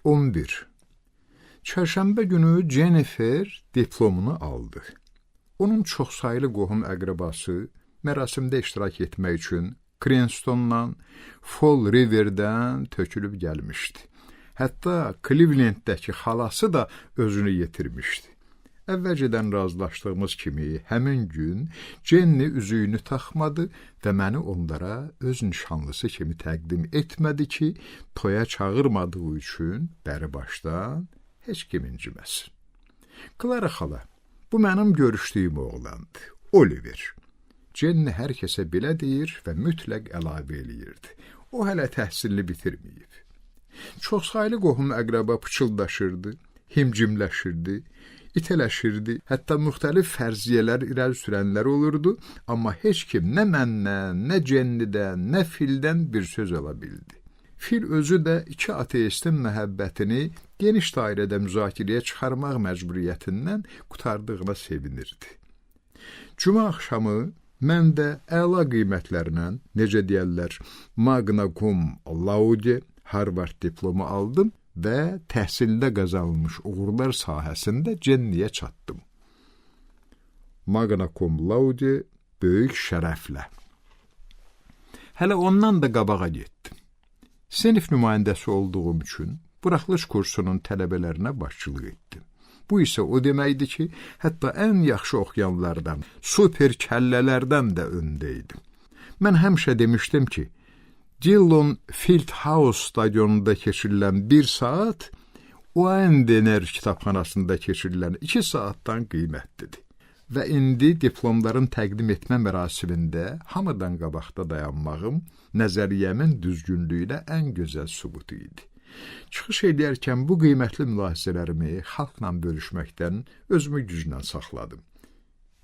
11. Çərşənbə günü Jennifer diplomunu aldı. Onun çoxsaylı qohum əqrəbası mərasimdə iştirak etmək üçün Cranstondan, Fall River'dən tökülüb gəlmişdi. Hətta Cleveland'dəki xalası da özünü yetirmişdi. Əvvəlcədən razılaşdığımız kimi həmin gün Jenny üzüyünü taxmadı və məni onlara öz nişanlısı kimi təqdim etmədi ki, toya çağırmadığı üçün bəri başdan heç kim inciməsin. Clara xala, bu mənim görüşdüyüm oğlandı, Oliver. Jenny hər kəsə belə deyir və mütləq əlavə eləyirdi. O hələ təhsilini bitirməyib. Çoxsaylı qohum əqrəba pıçıldaşırdı, himcimləşirdi, itələşirdi, hətta müxtəlif fərziyyələr irəli sürənlər olurdu, amma heç kim nə məndən, nə Jenny'dən, nə Fildən bir söz ala bildi. Fil özü də iki ateistin məhəbbətini geniş dairədə müzakirəyə çıxarmaq məcburiyyətindən qurtardığına sevinirdi. Cuma axşamı mən də əla qiymətlərlə, necə deyərlər, magna cum laude, Harvard diplomu aldım və təhsildə qazanılmış uğurlar sahəsində Jenny'yə çatdım. Magna cum laude böyük şərəflə. Hələ ondan da qabağa getdim. Sinif nümayəndəsi olduğum üçün buraxılış kursunun tələbələrinə başçılıq etdim. Bu isə o deməkdir ki, hətta ən yaxşı oxuyanlardan, super kəllələrdən də öndəydim. Mən həmişə demişdim ki, Dillon Fieldhouse stadionunda keçirilən 1 saat, Oendener kitabxanasında keçirilən 2 saatdan qiymətlidir. Və indi diplomların təqdim etmə mərasimində hamıdan qabaqda dayanmağım nəzəriyyəmin düzgünlüyünə ən gözəl sübutu idi. Çıxış edərkən bu qiymətli mülahizələrimi xalqla bölüşməkdən özümü güclə saxladım.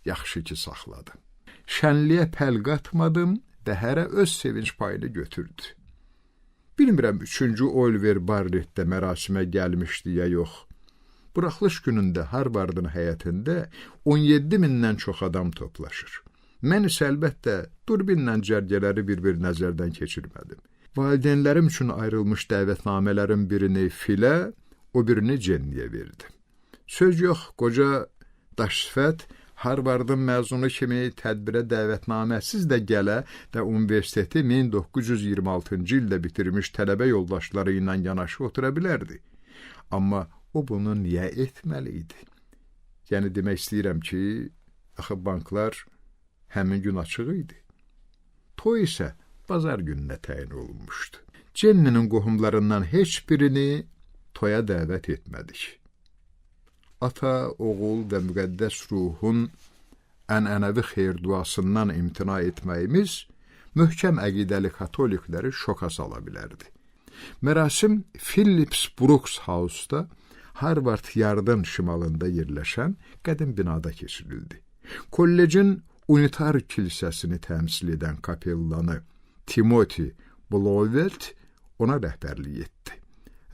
Yaxşı ki, saxladım. Şənliyə pəl qatmadım və hərə öz sevinç payını götürdü. Bilmirəm, 3-cü Oliver Barrettdə mərasimə gəlmişdi ya yox. Buraxılış günündə Harvardın həyətində 17 mindən çox adam toplaşır. Mən isə əlbəttə durbinlə cərgələri bir-bir nəzərdən keçirmədim. Valideynlərim üçün ayrılmış dəvətnamələrin birini Filə, o birini Jenny'yə verdim. Söz yox, qoca daşsifət Harvardın məzunu kimi tədbirə dəvətnaməsiz də gələ və universiteti 1926-cı ildə bitirmiş tələbə yoldaşları ilə yanaşı otura bilərdi. Amma o bunu niyə etməli idi? Yəni demək istəyirəm ki, axı banklar həmin gün açıq idi. Toy isə bazar gününə təyin olunmuşdu. Jenny'nin qohumlarından heç birini toya dəvət etmədik. Ata, oğul və müqəddəs ruhun ənənəvi xeyir-duasından imtina etməyimiz möhkəm əqidəli katolikləri şoka sala bilərdi. Mərasim Phillips Brooks House-da Harvard Yardın şimalında yerləşən qədim binada keçirildi. Kollecin unitar kilsəsini təmsil edən kapellanı Timothy Blowelt ona rəhbərlik etdi.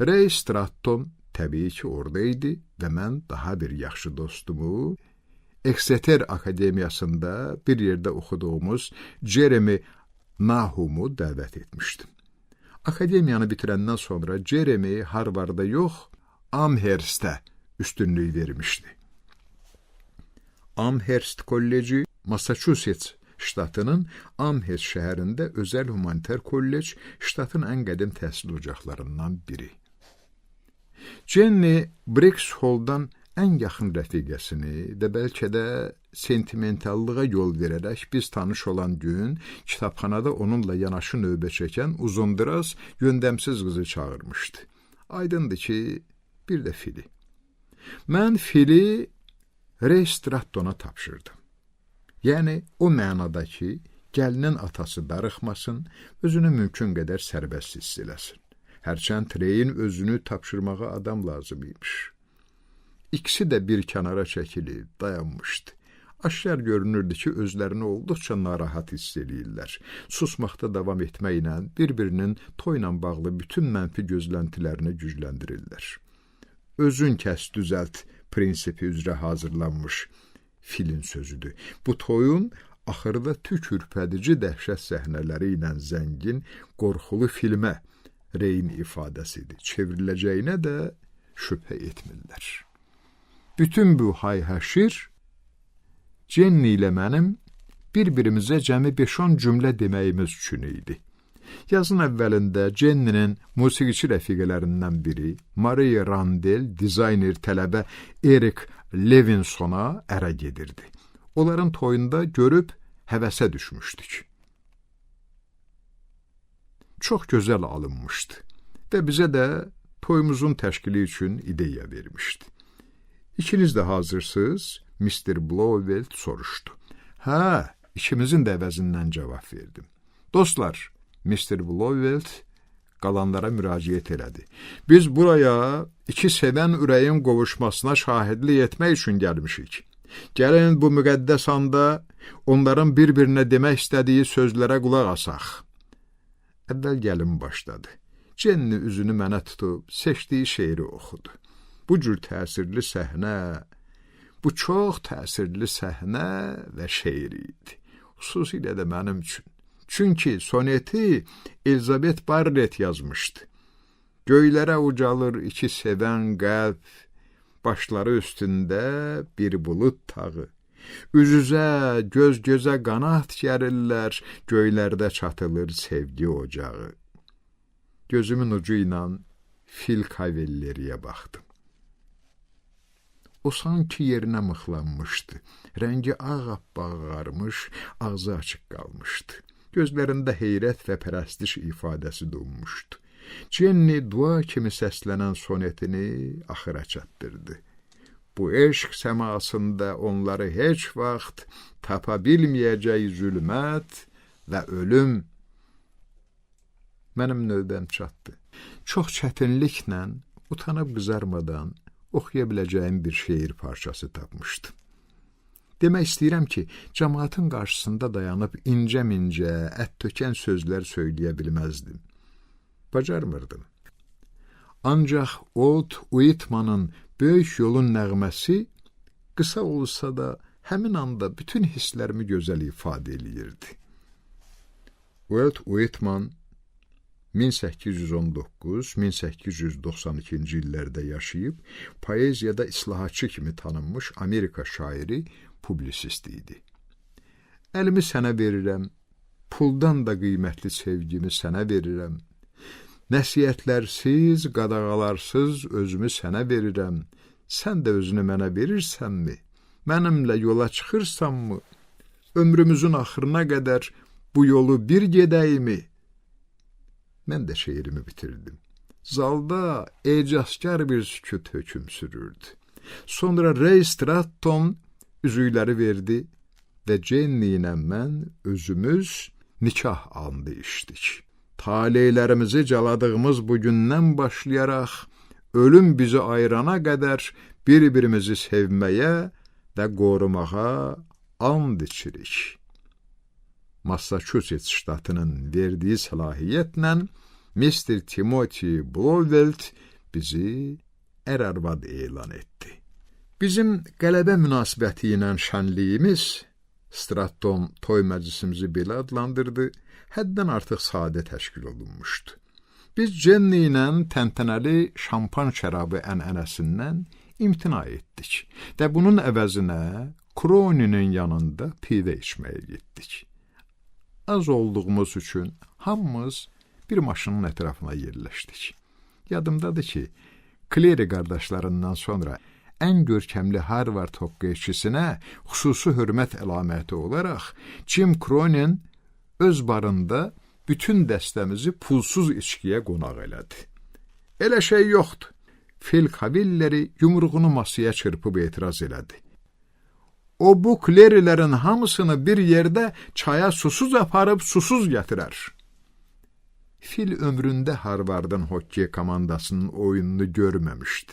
Ray Stratton təbii ki, oradaydı və mən daha bir yaxşı dostumu Exeter Akademiyasında bir yerdə oxuduğumuz Jeremy Nahum'u dəvət etmişdim. Akademiyanı bitirəndən sonra Jeremy Harvardda yox, Amherst'ə üstünlük vermişdi. Amherst Kolleci, Massachusetts ştatının Amherst şəhərində özəl humanitar kollec, ştatın ən qədim təhsil ocaqlarından biri. Jenny Brixhall'dan ən yaxın rəfiqəsini və bəlkə də sentimentallığa yol verərək biz tanış olan gün kitabxanada onunla yanaşı növbə çəkən uzundıraz, yöndəmsiz qızı çağırmışdı. Aydındır ki, bir də Fili. Mən Fili Ray Strattona tapşırdım. Yəni, o mənada ki, gəlinin atası darıxmasın, özünü mümkün qədər sərbəst hiss eləsin. Hərçənd Ray'in özünü tapşırmağa adam lazım imiş. İkisi də bir kənara çəkilib, dayanmışdı. Aşkar görünürdü ki, özlərini olduqca narahat hiss eləyirlər. Susmaqda davam etməklə bir-birinin toyla bağlı bütün mənfi gözləntilərini gücləndirirlər. Özün kəs düzəlt prinsipi üzrə hazırlanmış Filin sözüdür. Bu toyun axırda tük ürpədici dəhşət səhnələri ilə zəngin, qorxulu filmə Reyin ifadəsidir. Çevriləcəyinə də şübhə etmirlər. Bütün bu hay-həşir Jenny ilə mənim bir-birimizə cəmi 5-10 cümlə deməyimiz üçün idi. Yazın əvvəlində Jenny'nin musiqiçi rəfiqələrindən biri, Maria Randel, dizayner tələbə Erik Levinsona ərə gedirdi. Onların toyunda görüb həvəsə düşmüşdük. Çox gözəl alınmışdı və bizə də toyumuzun təşkili üçün ideya vermişdi. İkiniz də hazırsınız? Mr. Blofeld soruşdu. Hə, ikimizin də əvəzindən cavab verdim. Dostlar, Mr. Blofeld qalanlara müraciət elədi. Biz buraya iki sevən ürəyin qovuşmasına şahidlik etmək üçün gəlmişik. Gəlin bu müqəddəs anda onların bir-birinə demək istədiyi sözlərə qulaq asaq. Əvvəl gəlin başladı. Jenny üzünü mənə tutub seçdiyi şeiri oxudu. Bu cür təsirli səhnə, bu çox təsirli səhnə və şeir idi. Xüsusilə də mənim üçün. Çünki soneti Elizabeth Barrett yazmışdı. Göylərə ucalır iki sevən qəlb, başları üstündə bir bulud tağı. Üz-üzə, göz-gözə qanat gərirlər, göylərdə çatılır sevgi ocağı. Gözümün ucu ilə Phil Cavalleriyə baxdım. O sanki yerinə mıxlanmışdı. Rəngi ağappaq ağarmış, ağzı açıq qalmışdı. Gözlərində heyrət və pərəstiş ifadəsi donmuşdu. Jenny dua kimi səslənən sonetini axıra çatdırdı. Bu eşq səmasında onları heç vaxt tapa bilməyəcək zülmət və ölüm. Mənim növbəm çatdı. Çox çətinliklə, utanıb qızarmadan oxuya biləcəyim bir şeir parçası tapmışdım. Demək istəyirəm ki, cəmaatın qarşısında dayanıb incə-mincə, ət-tökən sözlər söyləyə bilməzdim. Bacarmırdım. Ancaq Walt Whitman'ın Böyük Yolun nəğməsi qısa olsa da həmin anda bütün hisslərimi gözəl ifadə eləyirdi. Walt Whitman 1819-1892-ci illərdə yaşayıb, poeziyada islahatçı kimi tanınmış Amerika şairi, publisist idi. Əlimi sənə verirəm, puldan da qiymətli sevgimi sənə verirəm. Nəsiyyətlərsiz, qadağalarsız özümü sənə verirəm. Sən də özünü mənə verirsənmi? Mənimlə yola çıxırsanmı? Ömrümüzün axırına qədər bu yolu bir gedəyimi? Mən də şeirimi bitirdim. Zalda ecazkar bir sükut hökm sürürdü. Sonra Ray Stratton üzükləri verdi və Jenny ilə mən özümüz nikah andı içdik. Taleylərimizi caladığımız bu gündən başlayaraq, ölüm bizi ayırana qədər bir-birimizi sevməyə və qorumağa and içirik. Massachusetts ştatının verdiyi səlahiyyətlə Mr. Timothy Blofeld bizi ər-arvad elan etdi. Bizim qələbə münasibəti ilə şənliyimiz, Stratton toy məclisimizi belə adlandırdı, həddən artıq sadə təşkil olunmuşdu. Biz Jenny ilə təntənəli şampan şərabı ənənəsindən imtina etdik və bunun əvəzinə Cronin'in yanında pivə içməyə getdik. Az olduğumuz üçün hamımız bir maşının ətrafına yerləşdik. Yadımdadır ki, Clary qardaşlarından sonra ən görkəmli Harvard hoqqeçisinə xüsusi hörmət əlaməti olaraq Jim Cronin öz barında bütün dəstəmizi pulsuz içkiyə qonaq elədi. Elə şey yoxdur. Phil Cavalleri yumruğunu masaya çırpıb etiraz elədi. O bu Clary'lərin hamısını bir yerdə çaya susuz aparıb susuz gətirər. Phil ömründə Harvard'ın hokkey komandasının oyununu görməmişdi.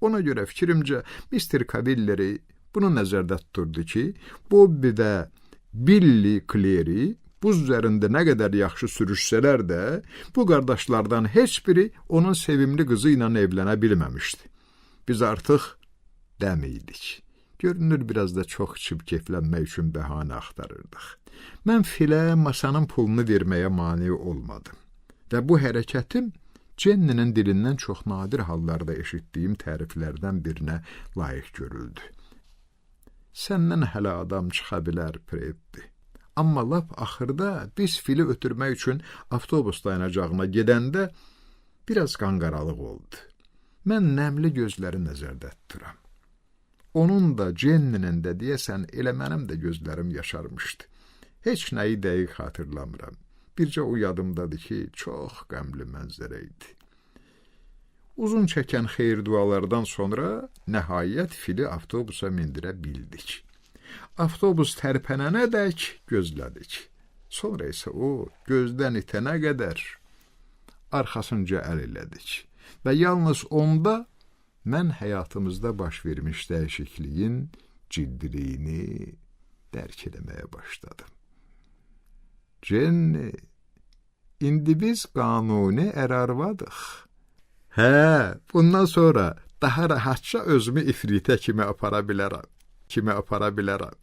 Ona görə fikrimcə Mr. Cavalleri bunu nəzərdə tuturdu ki, Bobby və Billy Clary buz üzərində nə qədər yaxşı sürüşsələr də, bu qardaşlardan heç biri onun sevimli qızı ilə evlənə bilməmişdi. Biz artıq dəm idik. Görünür, biraz da çox içib keyflənmək üçün bəhanə axtarırdıq. Mən Philə masanın pulunu verməyə mane olmadım və bu hərəkətim Cenninin dilindən çox nadir hallarda eşitdiyim təriflərdən birinə layiq görüldü. Səndən hələ adam çıxa bilər, Preddi. Amma lap axırda biz fili ötürmək üçün avtobus dayanacağına gedəndə biraz qanqaralıq oldu. Mən nəmli gözləri nəzərdə tuturam. Onun da, Cenninin də deyəsən elə mənim də gözlərim yaşarmışdı. Heç nəyi dəqiq xatırlamıram. Bircə o yadımdadır ki, çox qəmli mənzərə idi. Uzun çəkən xeyir dualardan sonra nəhayət fili avtobusa mindirə bildik. Avtobus tərpənənədək gözlədik. Sonra isə o gözdən itənə qədər arxasınca əl elədik. Və yalnız onda mən həyatımızda baş vermiş dəyişikliyin ciddiliyini dərk eləməyə başladım. Jenny, indi biz qanuni ər-arvadıq. Hə, bundan sonra daha rahatça özümü ifritə kimi apara bilərəm.